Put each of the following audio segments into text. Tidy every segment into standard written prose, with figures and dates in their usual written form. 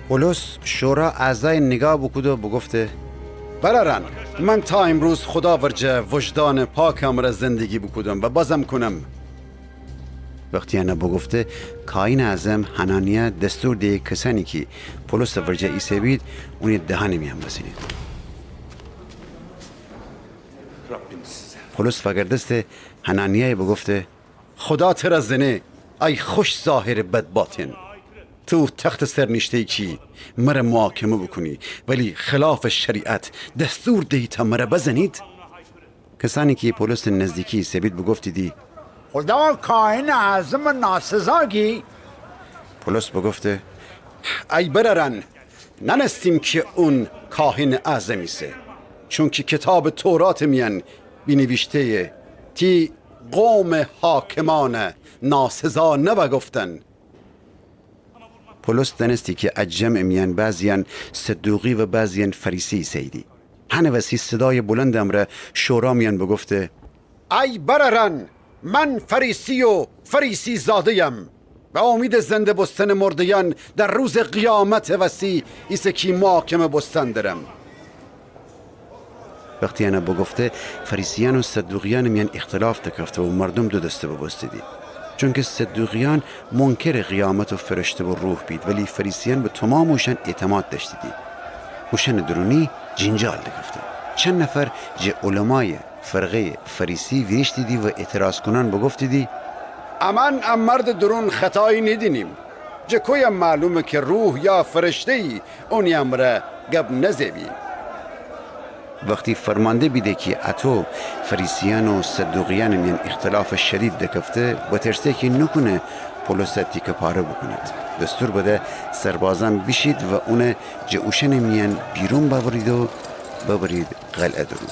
پولس شورا اعضای نگاه بکود و بگفته برارن من تا امروز خدا ورجه وجدان پاکم را زندگی بکودم و بازم کنم. وقتی انا بگفته کاین اعظم حنانیه دستور ده کسانی که پولس ورجه ایسه بید اونی دهانی میان بسینید. پولس فگردسته حنانیه بگفته خدا تر زنه ای خوش ظاهر بد باطن. تو تخت سرنشته کی مره محاکمه بکنی ولی خلاف شریعت دستور دهی تا مره بزنید؟ کسانی که پولس نزدیکی سبید بگفتی دی خدا کاین اعظم ناسزاگی. پولس بگفته ای بررن ننستیم که اون کاهن اعظمیسه، چون که کتاب تورات میان بینویشته تی قوم حاکمان ناسزا نبا گفتن. پولس دنستی که اجمع میان بعضیان صدوقی و بعضیان فریسی سیدی. هنه وسی صدای بلندم را شورا میان بگفته ای بررن من فریسی و فریسی زادیم و امید زنده بستن مردیان در روز قیامت وسی ایسه کی محاکمه بستن درم. وقتی انا بگفته فریسیان و صدوقیان میان اختلاف تکفته و مردم دو دسته ببستدی، چون که صدوقیان منکر قیامت و فرشته و روح بید ولی فریسیان به تمام اوشن اعتماد داشتیدی. اوشن درونی جنجال دکفته. چند نفر جه علمای فرقه فریسی ویشتیدی و اعتراض کنان بگفتیدی امان ام مرد درون خطایی ندینیم، جه کویم معلومه که روح یا فرشته ای اونی امره گب نزیبی. وقتی فرمانده بیده که اتو فریسیان و صدوقیان میان اختلاف شدید دکفته و ترسته که نکنه پولس تیکه پاره بکنید، دستور بده سربازان بشید و اون جوشن میان بیرون ببرید و ببرید قلعه درون.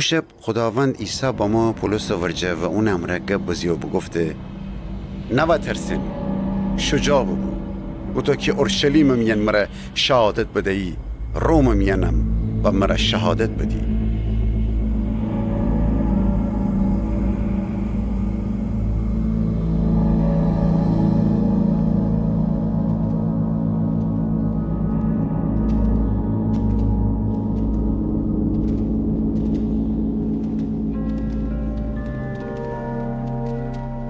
شب خداوند عیسی با ما پولس ورجه و اون امره گب بزی و بگفته نوا ترسین، شجاع بگو و تو که اورشلیم میان مره شهادت بدهی، روم میانم و مره شهادت بدی.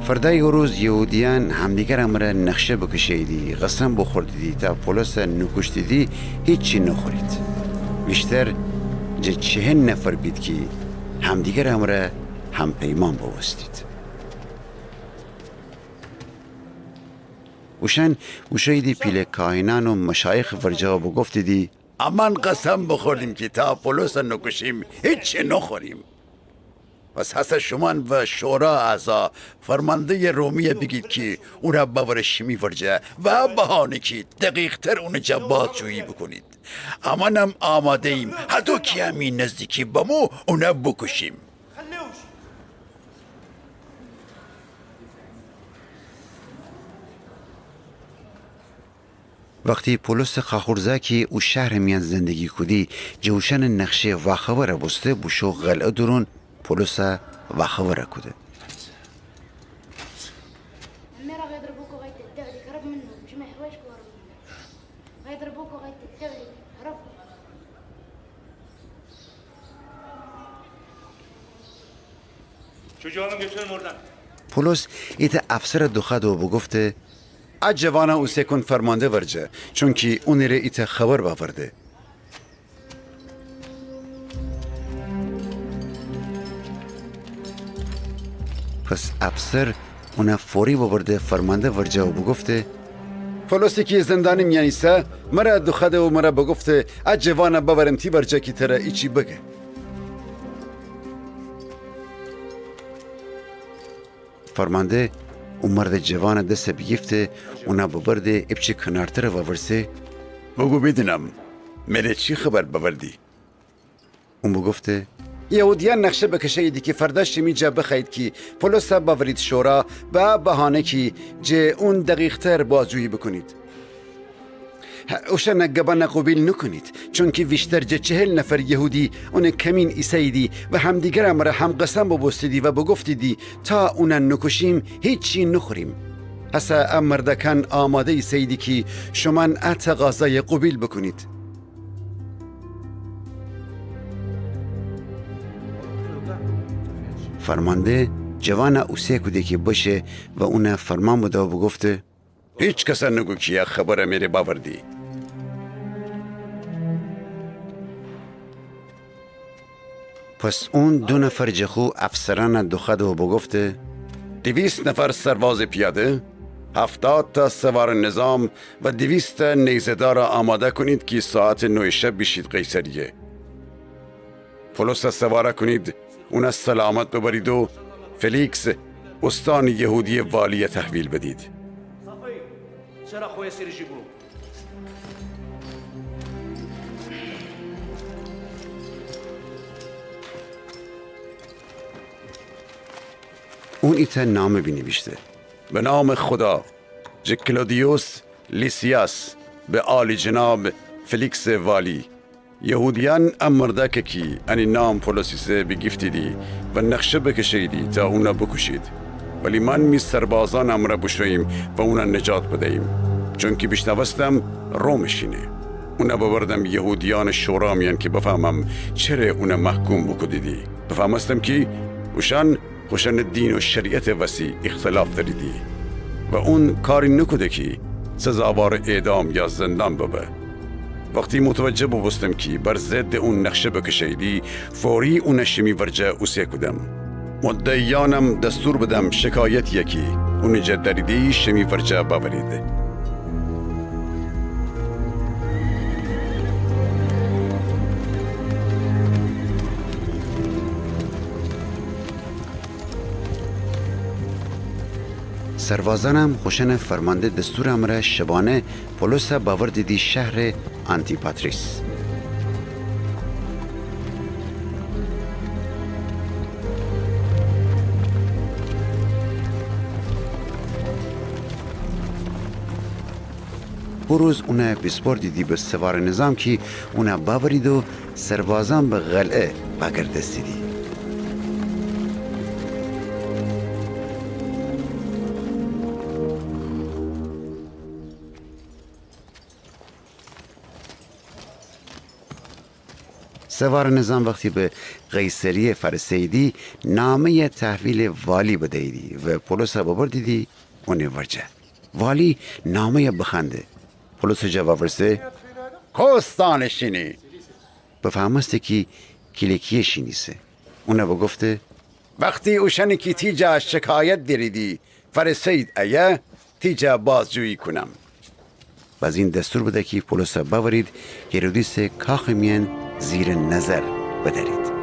فردای روز یهودیان همدیگر امره نقشه بکشیدی، قسم بخوردیدی تا پولس نکشتیدی هیچی نخورید. بیشتر جه 40 نفر بید که همدیگر امره هم پیمان بوستید. وشن وشیدی پیل کاهنان و مشایخ ورجا بگفتیدی امان قسم بخوردیم که تا پولس نکشیم هیچی نخوریم. پس حس شمان و شورا اعضا فرمانده رومیه بگید که او را باورش میورجه و بهانه که دقیق تر اون جا جویی بکنید. امانم آماده ایم حتی که همین نزدیکی با مو اونه بکشیم. وقتی پولس خاخورزاکی او شهر میان زندگی کدی جوشن نقشه و خبر بسته بوشو غلعه درون پولس و خبره کده. پولس ایت افسر دخد و بگفته اجوانا او سکن فرمانده ورجه، چون که اون ره ایت خبر باورده. پس افسر اونه فوری ببرده فرمانده ورجه و بگفته پولسی که زندانی میانیسه مرا دخده و مرا بگفته اجوانا ببرم تی ورجه که تره ایچی بگه. فرمانده اون مرد جوان دست بگیفته اونا ببرده ابچه کنارتر و ورسه بگو بدونم مره چی خبر ببردی؟ اون بگفته یهودیان نقشه بکشه ایدی که فرداش می جا بخواید که پولس باورید شورا به بهانه که جه اون دقیق تر بازجویی بکنید. اوشن گبان قبیل نکنید چون که بیشتر 40 نفر یهودی اون کمین ایسایدی و همدیگر امر هم قسم ببستیدی و بگفتیدی تا اون نکشیم هیچی نخوریم. هسا امردکان آماده ایسایدی که شما اتقاضای قبیل بکنید. فرمانده جوان اوسه کده که باشه و اون فرمان بوده و بگفته هیچ کس نگو که یک خبر میره باوردی. پس اون 2 نفر جخو افسران دخد و بگفته 200 نفر سرباز پیاده، 70 تا سوار نظام و 200 نیزه‌دار آماده کنید که ساعت 9 شب بشید قیصریه. پولس سوار کنید، اون سلامت ببرید و فلیکس استان یهودی والی تحویل بدید. اون ایتا نام بنویسته به نام خدا کلودیوس لیسیاس به آل جناب فلیکس والی. یهودیان امرده که انی نام پولسیسه بگفتیدی و نقشه بکشیدی تا اونا بکشید، ولی من می سربازان امره بشویم و اونا نجات بدهیم چون که بشنوستم رومشینه. اونا ببردم یهودیان شورا میان که بفهمم چرا اونا محکوم بکدیدی. بفهمستم که اوشان خوشن دین و شریعت وسیع اختلاف داریدی و اون کاری نکده که سزاوار اعدام یا زندان ببه. وقتی متوجه بستم که بر ضد اون نقشه بکشیدی فوری اون شمی ورجه اوسه کدم. مدعیانم دستور بدم شکایت یکی اون جدریدی شمی ورجه باورید. سربازانم خوشن فرمانده دستور امره شبانه پولس باوردیدی شهر آنتیپاتریس. روز اونه بسپار دیدی به سوار نظام که اونه باورید و سربازان به قلعه بگردستیدی. سوار نظام وقتی به قیصریه فرستیدی نامه تحویل والی بدهیدی و پولس ببردیدی اونه ورجه. والی نامه بخنده. پولس جواب ورسه کوستانشینی بفهمسته که کلیکی شینیسه. اونه بگفته وقتی اوشنی که تیجا شکایت دیریدی فرستید ایه تیجا بازجویی کنم. باز این دستور بده که پولس باورید هیرودیس کاخ میان زیر نظر بدارید.